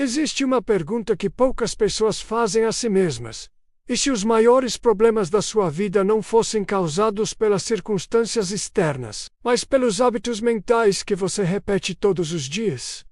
Existe uma pergunta que poucas pessoas fazem a si mesmas. E se os maiores problemas da sua vida não fossem causados pelas circunstâncias externas, mas pelos hábitos mentais que você repete todos os dias?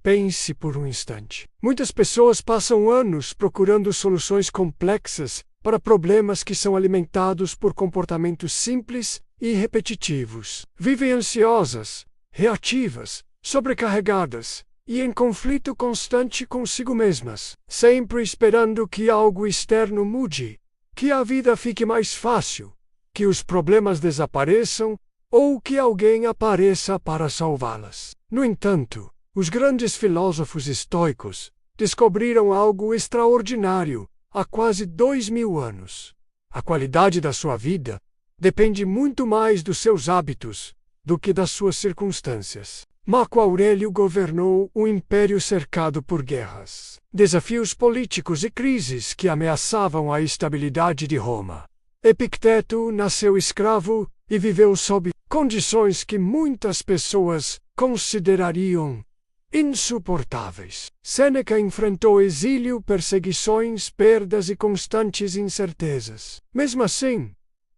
Pense por um instante. Muitas pessoas passam anos procurando soluções complexas para problemas que são alimentados por comportamentos simples e repetitivos. Vivem ansiosas, reativas, sobrecarregadas e em conflito constante consigo mesmas, sempre esperando que algo externo mude, que a vida fique mais fácil, que os problemas desapareçam ou que alguém apareça para salvá-las. No entanto, os grandes filósofos estoicos descobriram algo extraordinário há quase 2000 anos. A qualidade da sua vida depende muito mais dos seus hábitos do que das suas circunstâncias. Marco Aurélio governou um império cercado por guerras, desafios políticos e crises que ameaçavam a estabilidade de Roma. Epicteto nasceu escravo e viveu sob condições que muitas pessoas considerariam insuportáveis. Sêneca enfrentou exílio, perseguições, perdas e constantes incertezas. Mesmo assim,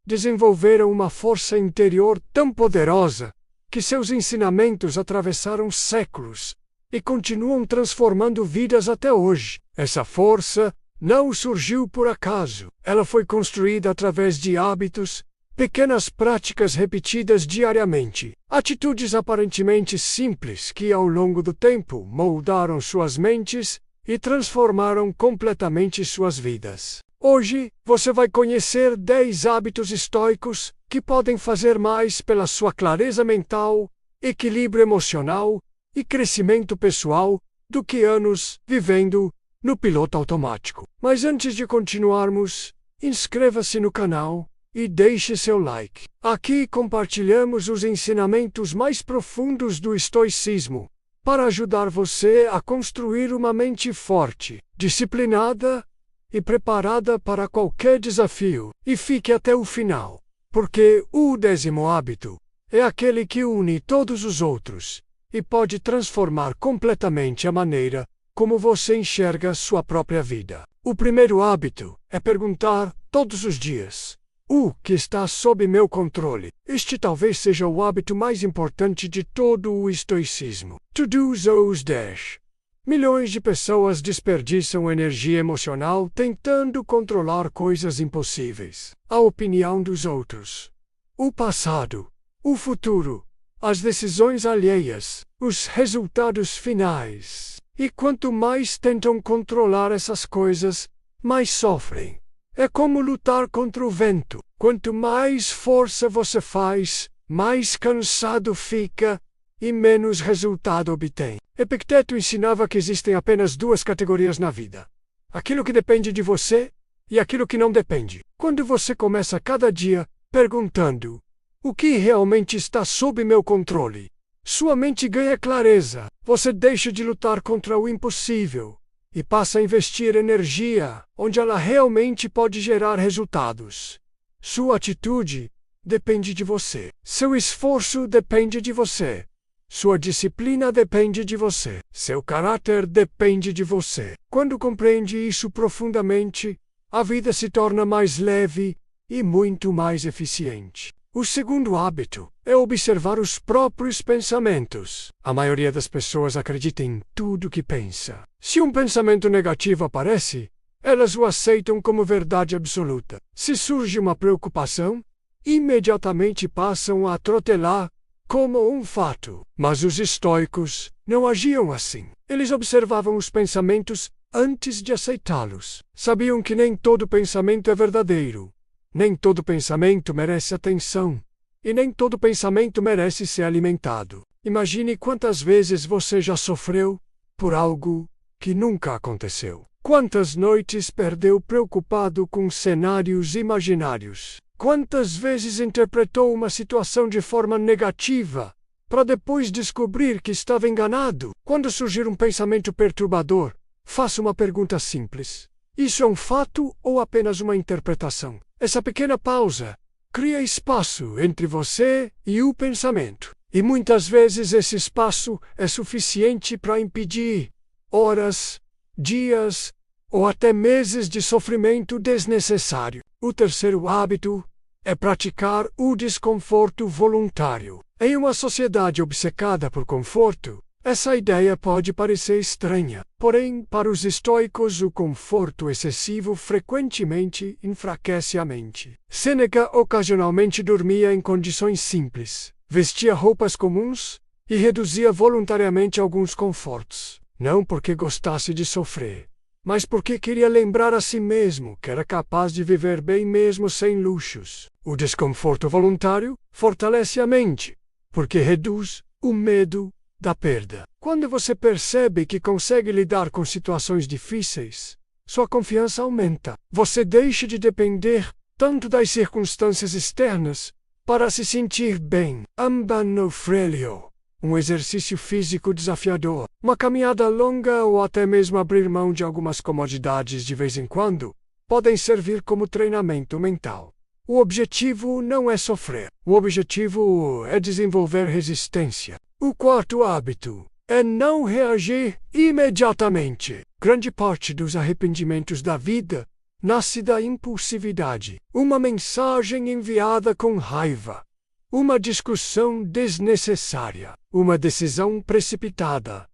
desenvolveram uma força interior tão poderosa que seus ensinamentos atravessaram séculos e continuam transformando vidas até hoje. Essa força não surgiu por acaso. Ela foi construída através de hábitos, pequenas práticas repetidas diariamente, atitudes aparentemente simples que, ao longo do tempo, moldaram suas mentes e transformaram completamente suas vidas. Hoje, você vai conhecer 10 hábitos estoicos que podem fazer mais pela sua clareza mental, equilíbrio emocional e crescimento pessoal do que anos vivendo no piloto automático. Mas antes de continuarmos, inscreva-se no canal e deixe seu like. Aqui compartilhamos os ensinamentos mais profundos do estoicismo para ajudar você a construir uma mente forte, disciplinada e preparada para qualquer desafio. E fique até o final, porque o 10º hábito é aquele que une todos os outros e pode transformar completamente a maneira como você enxerga sua própria vida. O primeiro hábito é perguntar todos os dias: o que está sob meu controle? Este talvez seja o hábito mais importante de todo o estoicismo. To-do os 10. Milhões de pessoas desperdiçam energia emocional tentando controlar coisas impossíveis. A opinião dos outros, o passado, o futuro, as decisões alheias, os resultados finais. E quanto mais tentam controlar essas coisas, mais sofrem. É como lutar contra o vento. Quanto mais força você faz, mais cansado fica e menos resultado obtém. Epicteto ensinava que existem apenas 2 categorias na vida: aquilo que depende de você e aquilo que não depende. Quando você começa cada dia perguntando: o que realmente está sob meu controle? Sua mente ganha clareza. Você deixa de lutar contra o impossível e passa a investir energia onde ela realmente pode gerar resultados. Sua atitude depende de você. Seu esforço depende de você. Sua disciplina depende de você. Seu caráter depende de você. Quando compreende isso profundamente, a vida se torna mais leve e muito mais eficiente. O segundo hábito é observar os próprios pensamentos. A maioria das pessoas acredita em tudo que pensa. Se um pensamento negativo aparece, elas o aceitam como verdade absoluta. Se surge uma preocupação, imediatamente passam a atrotelá-la como um fato. Mas os estoicos não agiam assim. Eles observavam os pensamentos antes de aceitá-los. Sabiam que nem todo pensamento é verdadeiro. Nem todo pensamento merece atenção. E nem todo pensamento merece ser alimentado. Imagine quantas vezes você já sofreu por algo que nunca aconteceu. Quantas noites perdeu preocupado com cenários imaginários? Quantas vezes interpretou uma situação de forma negativa para depois descobrir que estava enganado? Quando surgir um pensamento perturbador, faça uma pergunta simples: isso é um fato ou apenas uma interpretação? Essa pequena pausa cria espaço entre você e o pensamento. E muitas vezes esse espaço é suficiente para impedir horas, dias ou até meses de sofrimento desnecessário. O terceiro hábito é praticar o desconforto voluntário. Em uma sociedade obcecada por conforto, essa ideia pode parecer estranha. Porém, para os estoicos, o conforto excessivo frequentemente enfraquece a mente. Sêneca ocasionalmente dormia em condições simples, vestia roupas comuns e reduzia voluntariamente alguns confortos. Não porque gostasse de sofrer, mas porque queria lembrar a si mesmo que era capaz de viver bem mesmo sem luxos. O desconforto voluntário fortalece a mente, porque reduz o medo da perda. Quando você percebe que consegue lidar com situações difíceis, sua confiança aumenta. Você deixa de depender tanto das circunstâncias externas para se sentir bem. Ambanofrelio, um exercício físico desafiador, uma caminhada longa ou até mesmo abrir mão de algumas comodidades de vez em quando, podem servir como treinamento mental. O objetivo não é sofrer. O objetivo é desenvolver resistência. O quarto hábito é não reagir imediatamente. Grande parte dos arrependimentos da vida nasce da impulsividade. Uma mensagem enviada com raiva, uma discussão desnecessária, uma decisão precipitada,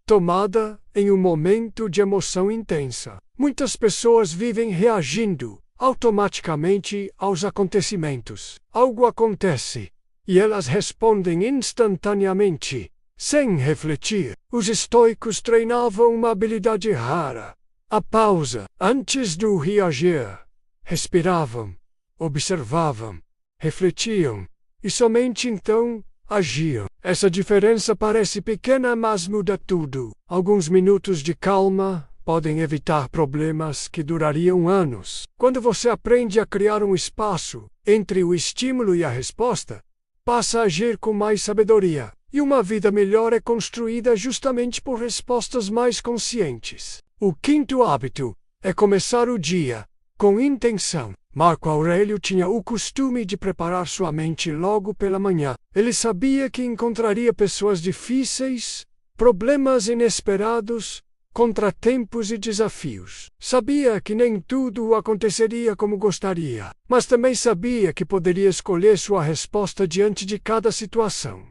tomada em um momento de emoção intensa. Muitas pessoas vivem reagindo automaticamente aos acontecimentos. Algo acontece e elas respondem instantaneamente, sem refletir. Os estoicos treinavam uma habilidade rara, a pausa. Antes do reagir, respiravam, observavam, refletiam e somente então agiam. Essa diferença parece pequena, mas muda tudo. Alguns minutos de calma podem evitar problemas que durariam anos. Quando você aprende a criar um espaço entre o estímulo e a resposta, passa a agir com mais sabedoria, e uma vida melhor é construída justamente por respostas mais conscientes. O quinto hábito é começar o dia com intenção. Marco Aurélio tinha o costume de preparar sua mente logo pela manhã. Ele sabia que encontraria pessoas difíceis, problemas inesperados, contratempos e desafios. Sabia que nem tudo aconteceria como gostaria, mas também sabia que poderia escolher sua resposta diante de cada situação.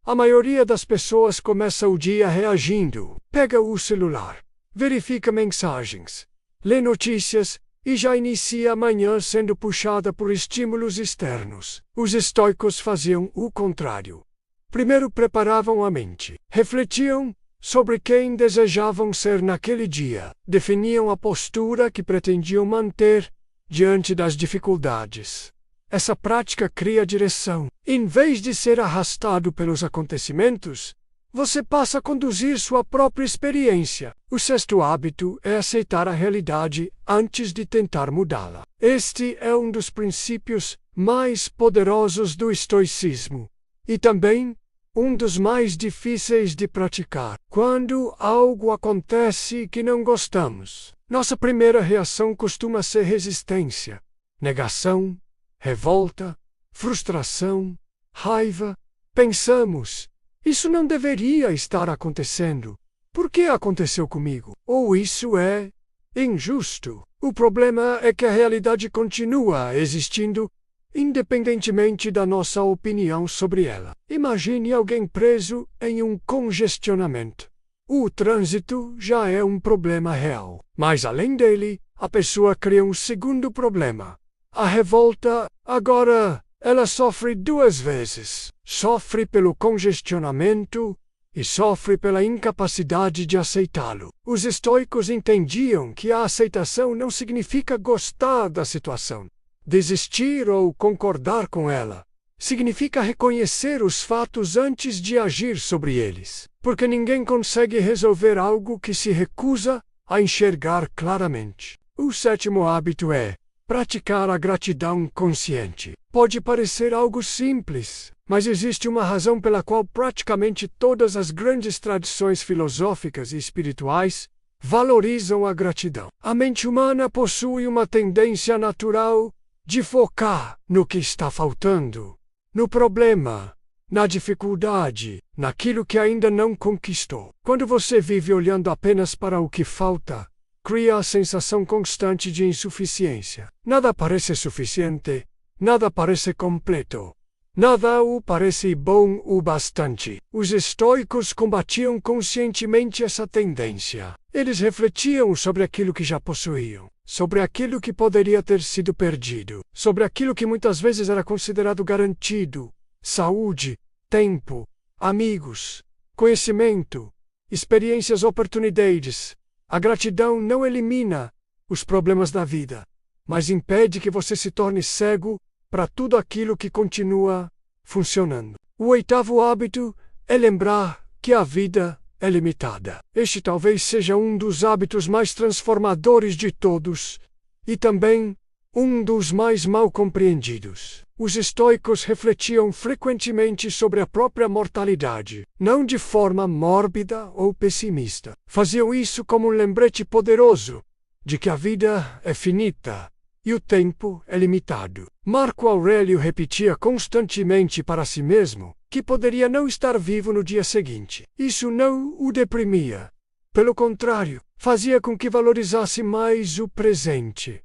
A maioria das pessoas começa o dia reagindo. Pega o celular, verifica mensagens, lê notícias e já inicia a manhã sendo puxada por estímulos externos. Os estoicos faziam o contrário. Primeiro preparavam a mente, refletiam sobre quem desejavam ser naquele dia, definiam a postura que pretendiam manter diante das dificuldades. Essa prática cria direção. Em vez de ser arrastado pelos acontecimentos, você passa a conduzir sua própria experiência. O sexto hábito é aceitar a realidade antes de tentar mudá-la. Este é um dos princípios mais poderosos do estoicismo e também um dos mais difíceis de praticar. Quando algo acontece que não gostamos, nossa primeira reação costuma ser resistência, negação, revolta, frustração, raiva. Pensamos, isso não deveria estar acontecendo. Por que aconteceu comigo? Ou isso é injusto. O problema é que a realidade continua existindo, independentemente da nossa opinião sobre ela. Imagine alguém preso em um congestionamento. O trânsito já é um problema real. Mas além dele, a pessoa cria um segundo problema. A revolta, agora, ela sofre duas vezes. Sofre pelo congestionamento e sofre pela incapacidade de aceitá-lo. Os estoicos entendiam que a aceitação não significa gostar da situação. Desistir ou concordar com ela significa reconhecer os fatos antes de agir sobre eles, porque ninguém consegue resolver algo que se recusa a enxergar claramente. O sétimo hábito é praticar a gratidão consciente. Pode parecer algo simples, mas existe uma razão pela qual praticamente todas as grandes tradições filosóficas e espirituais valorizam a gratidão. A mente humana possui uma tendência natural de focar no que está faltando, no problema, na dificuldade, naquilo que ainda não conquistou. Quando você vive olhando apenas para o que falta, cria a sensação constante de insuficiência. Nada parece suficiente, nada parece completo. Nada o parece bom o bastante. Os estoicos combatiam conscientemente essa tendência. Eles refletiam sobre aquilo que já possuíam, sobre aquilo que poderia ter sido perdido, sobre aquilo que muitas vezes era considerado garantido: saúde, tempo, amigos, conhecimento, experiências, oportunidades. A gratidão não elimina os problemas da vida, mas impede que você se torne cego para tudo aquilo que continua funcionando. O oitavo hábito é lembrar que a vida é limitada. Este talvez seja um dos hábitos mais transformadores de todos e também um dos mais mal compreendidos. Os estoicos refletiam frequentemente sobre a própria mortalidade, não de forma mórbida ou pessimista. Faziam isso como um lembrete poderoso de que a vida é finita e o tempo é limitado. Marco Aurélio repetia constantemente para si mesmo que poderia não estar vivo no dia seguinte. Isso não o deprimia. Pelo contrário, fazia com que valorizasse mais o presente,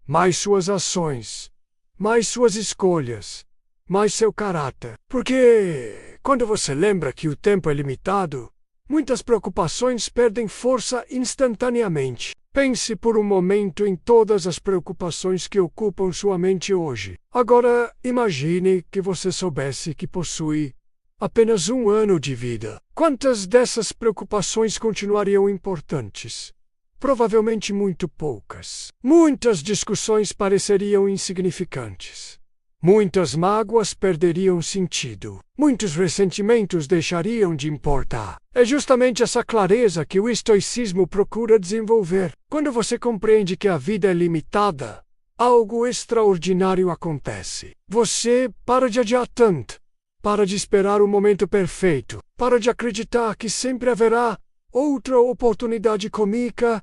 mais suas ações, mais suas escolhas, mais seu caráter. Porque, quando você lembra que o tempo é limitado, muitas preocupações perdem força instantaneamente. Pense por um momento em todas as preocupações que ocupam sua mente hoje. Agora, imagine que você soubesse que possui apenas um ano de vida. Quantas dessas preocupações continuariam importantes? Provavelmente muito poucas. Muitas discussões pareceriam insignificantes. Muitas mágoas perderiam sentido. Muitos ressentimentos deixariam de importar. É justamente essa clareza que o estoicismo procura desenvolver. Quando você compreende que a vida é limitada, algo extraordinário acontece. Você para de adiar tanto, para de esperar o momento perfeito, para de acreditar que sempre haverá outra oportunidade cômica.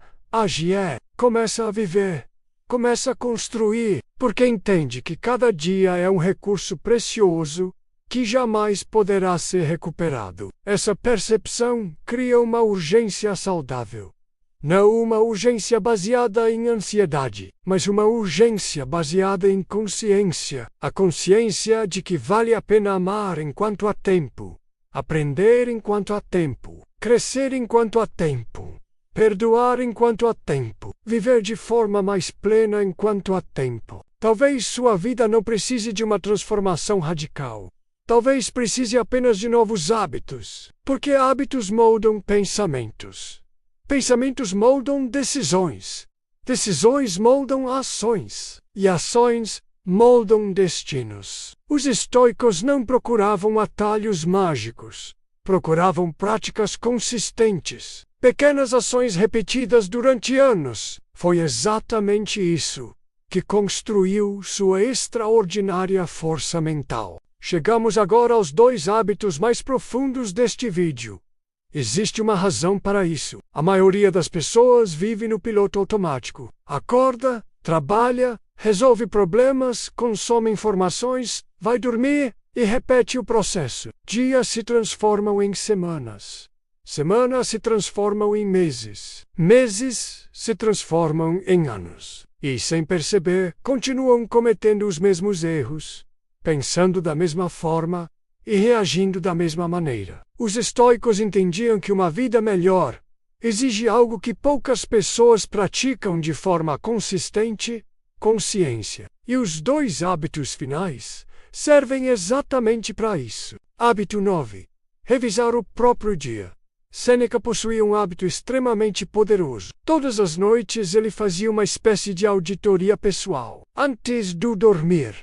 Começa a viver. Começa a construir, porque entende que cada dia é um recurso precioso que jamais poderá ser recuperado. Essa percepção cria uma urgência saudável. Não uma urgência baseada em ansiedade, mas uma urgência baseada em consciência. A consciência de que vale a pena amar enquanto há tempo, aprender enquanto há tempo, crescer enquanto há tempo, perdoar enquanto há tempo, viver de forma mais plena enquanto há tempo. Talvez sua vida não precise de uma transformação radical. Talvez precise apenas de novos hábitos, porque hábitos moldam pensamentos. Pensamentos moldam decisões. Decisões moldam ações. E ações moldam destinos. Os estoicos não procuravam atalhos mágicos. Procuravam práticas consistentes. Pequenas ações repetidas durante anos. Foi exatamente isso que construiu sua extraordinária força mental. Chegamos agora aos 2 hábitos mais profundos deste vídeo. Existe uma razão para isso. A maioria das pessoas vive no piloto automático. Acorda, trabalha, resolve problemas, consome informações, vai dormir e repete o processo. Dias se transformam em semanas. Semanas se transformam em meses. Meses se transformam em anos. E, sem perceber, continuam cometendo os mesmos erros, pensando da mesma forma e reagindo da mesma maneira. Os estoicos entendiam que uma vida melhor exige algo que poucas pessoas praticam de forma consistente: consciência. E os 2 hábitos finais servem exatamente para isso. Hábito 9. Revisar o próprio dia. Sêneca possuía um hábito extremamente poderoso. Todas as noites ele fazia uma espécie de auditoria pessoal. Antes de dormir,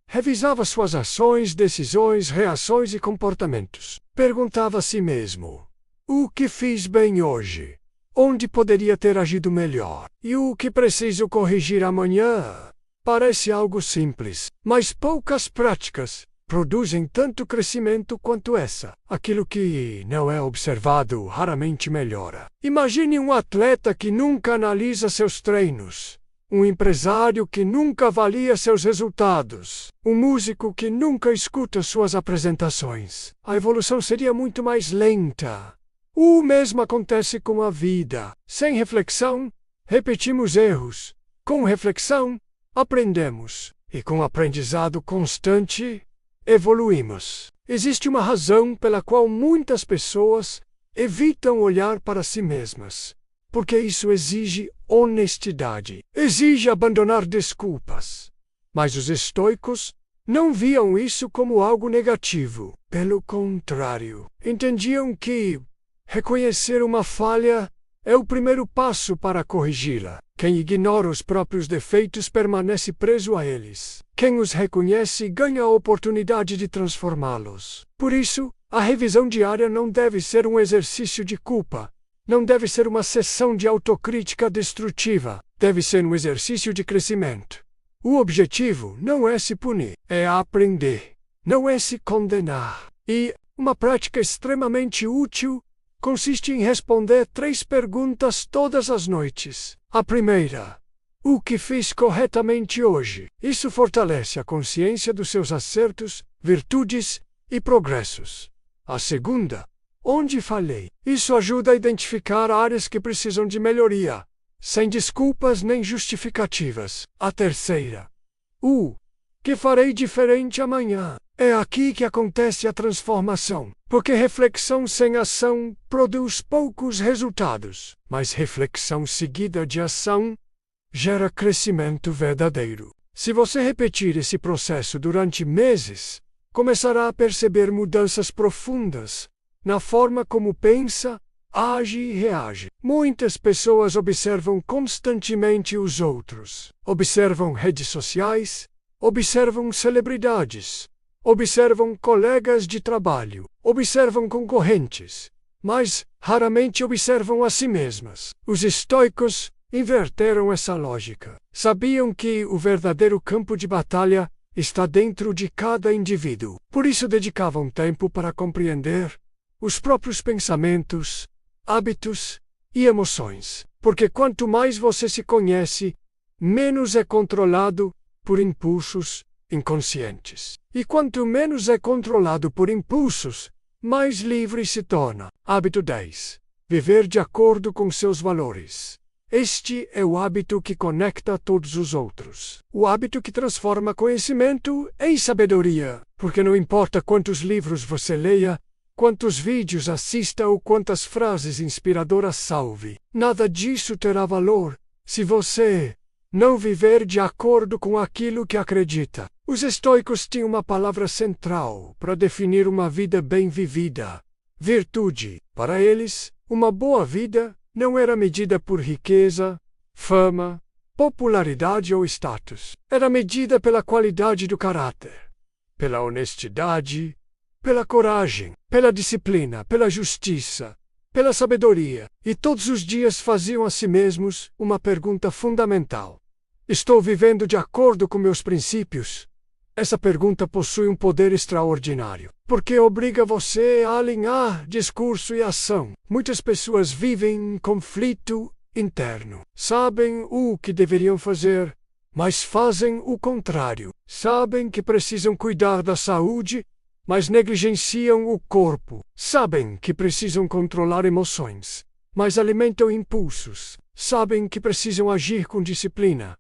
revisava suas ações, decisões, reações e comportamentos. Perguntava a si mesmo: o que fiz bem hoje? Onde poderia ter agido melhor? E o que preciso corrigir amanhã? Parece algo simples, mas poucas práticas produzem tanto crescimento quanto essa. Aquilo que não é observado raramente melhora. Imagine um atleta que nunca analisa seus treinos. um empresário que nunca avalia seus resultados, um músico que nunca escuta suas apresentações. A evolução seria muito mais lenta. O mesmo acontece com a vida. Sem reflexão, repetimos erros. Com reflexão, aprendemos. E com aprendizado constante, evoluímos. Existe uma razão pela qual muitas pessoas evitam olhar para si mesmas. Porque isso exige honestidade. Exige abandonar desculpas. Mas os estoicos não viam isso como algo negativo. Pelo contrário, entendiam que reconhecer uma falha é o primeiro passo para corrigi-la. Quem ignora os próprios defeitos permanece preso a eles. Quem os reconhece ganha a oportunidade de transformá-los. Por isso, a revisão diária não deve ser um exercício de culpa. Não deve ser uma sessão de autocrítica destrutiva. Deve ser um exercício de crescimento. O objetivo não é se punir, é aprender. Não é se condenar. E uma prática extremamente útil consiste em responder 3 perguntas todas as noites. A primeira: o que fiz corretamente hoje? Isso fortalece a consciência dos seus acertos, virtudes e progressos. A segunda: onde falhei? Isso ajuda a identificar áreas que precisam de melhoria, sem desculpas nem justificativas. A terceira: o que farei diferente amanhã? É aqui que acontece a transformação, porque reflexão sem ação produz poucos resultados, mas reflexão seguida de ação gera crescimento verdadeiro. Se você repetir esse processo durante meses, começará a perceber mudanças profundas na forma como pensa, age e reage. Muitas pessoas observam constantemente os outros. Observam redes sociais, observam celebridades, observam colegas de trabalho, observam concorrentes, mas raramente observam a si mesmas. Os estoicos inverteram essa lógica. Sabiam que o verdadeiro campo de batalha está dentro de cada indivíduo. Por isso dedicavam tempo para compreender os próprios pensamentos, hábitos e emoções. Porque quanto mais você se conhece, menos é controlado por impulsos inconscientes. E quanto menos é controlado por impulsos, mais livre se torna. Hábito 10. Viver de acordo com seus valores. Este é o hábito que conecta todos os outros. O hábito que transforma conhecimento em sabedoria. Porque não importa quantos livros você leia, quantos vídeos assista ou quantas frases inspiradoras salve, nada disso terá valor se você não viver de acordo com aquilo que acredita. Os estoicos tinham uma palavra central para definir uma vida bem vivida: virtude. Para eles, uma boa vida não era medida por riqueza, fama, popularidade ou status. Era medida pela qualidade do caráter, pela honestidade, pela coragem, pela disciplina, pela justiça, pela sabedoria. E todos os dias faziam a si mesmos uma pergunta fundamental: estou vivendo de acordo com meus princípios? Essa pergunta possui um poder extraordinário, porque obriga você a alinhar discurso e ação. Muitas pessoas vivem em conflito interno. Sabem o que deveriam fazer, mas fazem o contrário. Sabem que precisam cuidar da saúde, mas negligenciam o corpo. Sabem que precisam controlar emoções, mas alimentam impulsos. Sabem que precisam agir com disciplina,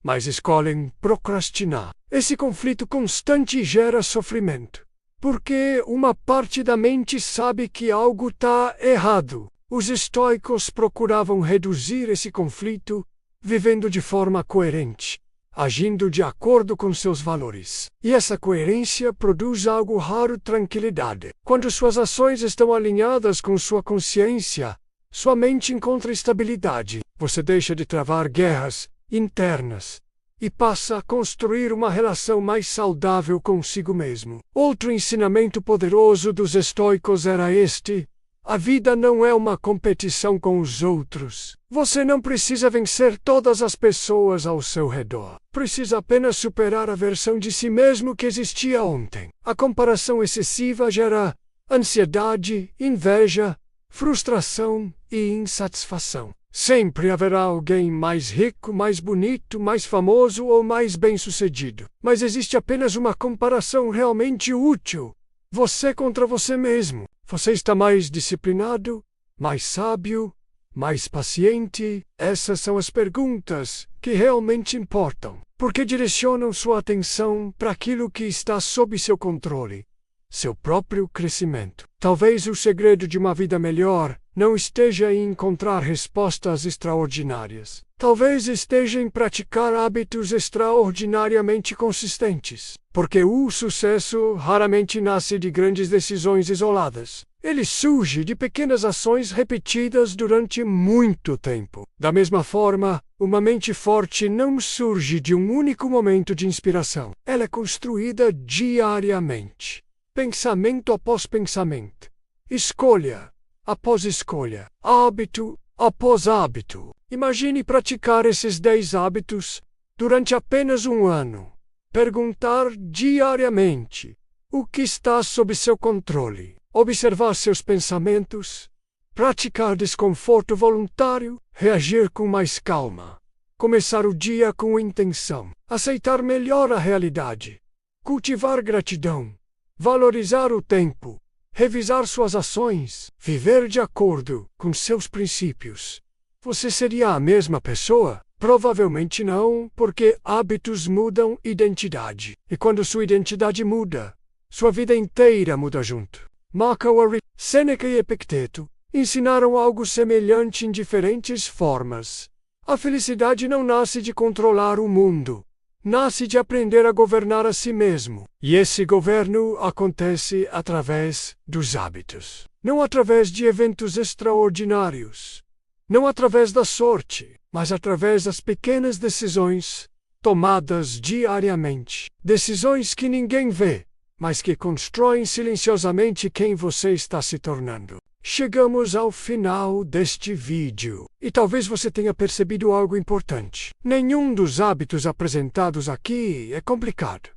mas escolhem procrastinar. Esse conflito constante gera sofrimento, porque uma parte da mente sabe que algo está errado. Os estoicos procuravam reduzir esse conflito, vivendo de forma coerente, agindo de acordo com seus valores. E essa coerência produz algo raro: tranquilidade. Quando suas ações estão alinhadas com sua consciência, sua mente encontra estabilidade. Você deixa de travar guerras internas e passa a construir uma relação mais saudável consigo mesmo. Outro ensinamento poderoso dos estoicos era este: a vida não é uma competição com os outros. Você não precisa vencer todas as pessoas ao seu redor. Precisa apenas superar a versão de si mesmo que existia ontem. A comparação excessiva gera ansiedade, inveja, frustração e insatisfação. Sempre haverá alguém mais rico, mais bonito, mais famoso ou mais bem-sucedido. Mas existe apenas uma comparação realmente útil. Você contra você mesmo. Você está mais disciplinado, mais sábio, mais paciente? Essas são as perguntas que realmente importam, porque direcionam sua atenção para aquilo que está sob seu controle, seu próprio crescimento. Talvez o segredo de uma vida melhor não esteja em encontrar respostas extraordinárias. Talvez esteja em praticar hábitos extraordinariamente consistentes, porque o sucesso raramente nasce de grandes decisões isoladas. Ele surge de pequenas ações repetidas durante muito tempo. Da mesma forma, uma mente forte não surge de um único momento de inspiração. Ela é construída diariamente, pensamento após pensamento, escolha após escolha, hábito após hábito. Imagine praticar esses 10 hábitos durante apenas um ano. Perguntar diariamente o que está sob seu controle. Observar seus pensamentos. Praticar desconforto voluntário. Reagir com mais calma. Começar o dia com intenção. Aceitar melhor a realidade. Cultivar gratidão. Valorizar o tempo. Revisar suas ações. Viver de acordo com seus princípios. Você seria a mesma pessoa? Provavelmente não, porque hábitos mudam identidade. E quando sua identidade muda, sua vida inteira muda junto. Mark Aurelius, Sêneca e Epicteto ensinaram algo semelhante em diferentes formas. A felicidade não nasce de controlar o mundo. Nasce de aprender a governar a si mesmo. E esse governo acontece através dos hábitos. Não através de eventos extraordinários. Não através da sorte, mas através das pequenas decisões tomadas diariamente. Decisões que ninguém vê, mas que constroem silenciosamente quem você está se tornando. Chegamos ao final deste vídeo, e talvez você tenha percebido algo importante. Nenhum dos hábitos apresentados aqui é complicado.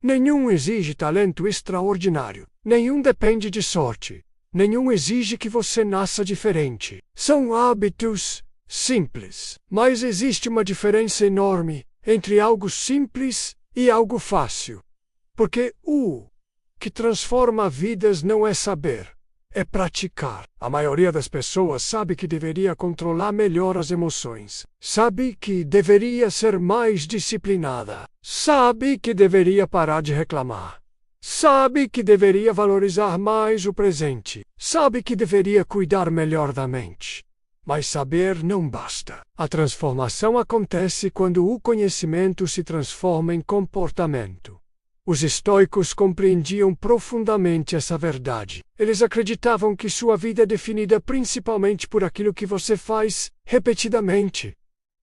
Nenhum exige talento extraordinário. Nenhum depende de sorte. Nenhum exige que você nasça diferente. São hábitos simples. Mas existe uma diferença enorme entre algo simples e algo fácil. Porque o que transforma vidas não é saber, é praticar. A maioria das pessoas sabe que deveria controlar melhor as emoções. Sabe que deveria ser mais disciplinada. Sabe que deveria parar de reclamar. Sabe que deveria valorizar mais o presente. Sabe que deveria cuidar melhor da mente. Mas saber não basta. A transformação acontece quando o conhecimento se transforma em comportamento. Os estoicos compreendiam profundamente essa verdade. Eles acreditavam que sua vida é definida principalmente por aquilo que você faz repetidamente.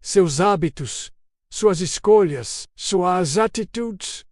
Seus hábitos, suas escolhas, suas atitudes,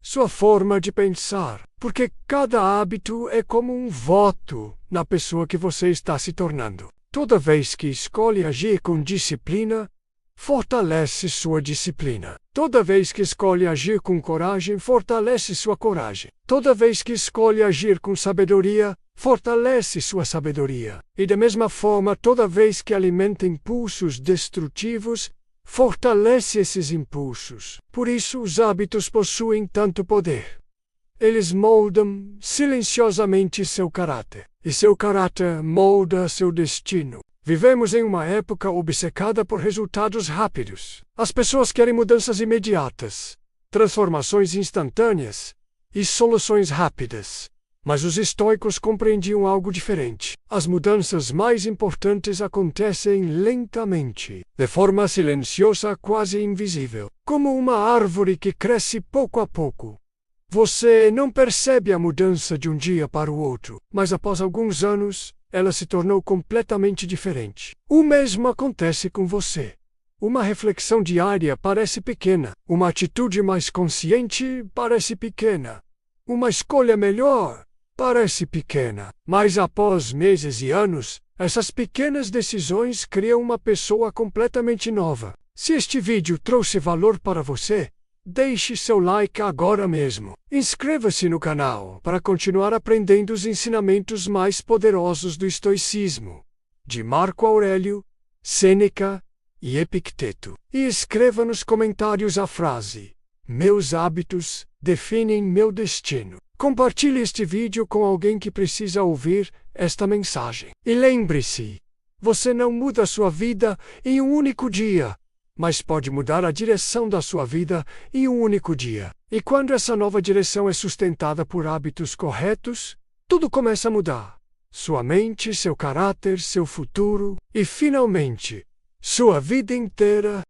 sua forma de pensar. Porque cada hábito é como um voto na pessoa que você está se tornando. Toda vez que escolhe agir com disciplina, fortalece sua disciplina. Toda vez que escolhe agir com coragem, fortalece sua coragem. Toda vez que escolhe agir com sabedoria, fortalece sua sabedoria. E da mesma forma, toda vez que alimenta impulsos destrutivos, fortalece esses impulsos. Por isso, os hábitos possuem tanto poder. Eles moldam silenciosamente seu caráter. E seu caráter molda seu destino. Vivemos em uma época obcecada por resultados rápidos. As pessoas querem mudanças imediatas, transformações instantâneas e soluções rápidas. Mas os estoicos compreendiam algo diferente. As mudanças mais importantes acontecem lentamente, de forma silenciosa, quase invisível, como uma árvore que cresce pouco a pouco. Você não percebe a mudança de um dia para o outro, mas após alguns anos, ela se tornou completamente diferente. O mesmo acontece com você. Uma reflexão diária parece pequena. Uma atitude mais consciente parece pequena. Uma escolha melhor parece pequena. Mas após meses e anos, essas pequenas decisões criam uma pessoa completamente nova. Se este vídeo trouxe valor para você, deixe seu like agora mesmo. Inscreva-se no canal para continuar aprendendo os ensinamentos mais poderosos do estoicismo. De Marco Aurélio, Sêneca e Epicteto. E escreva nos comentários a frase: meus hábitos definem meu destino. Compartilhe este vídeo com alguém que precisa ouvir esta mensagem. E lembre-se, você não muda a sua vida em um único dia, mas pode mudar a direção da sua vida em um único dia. E quando essa nova direção é sustentada por hábitos corretos, tudo começa a mudar. Sua mente, seu caráter, seu futuro e, finalmente, sua vida inteira.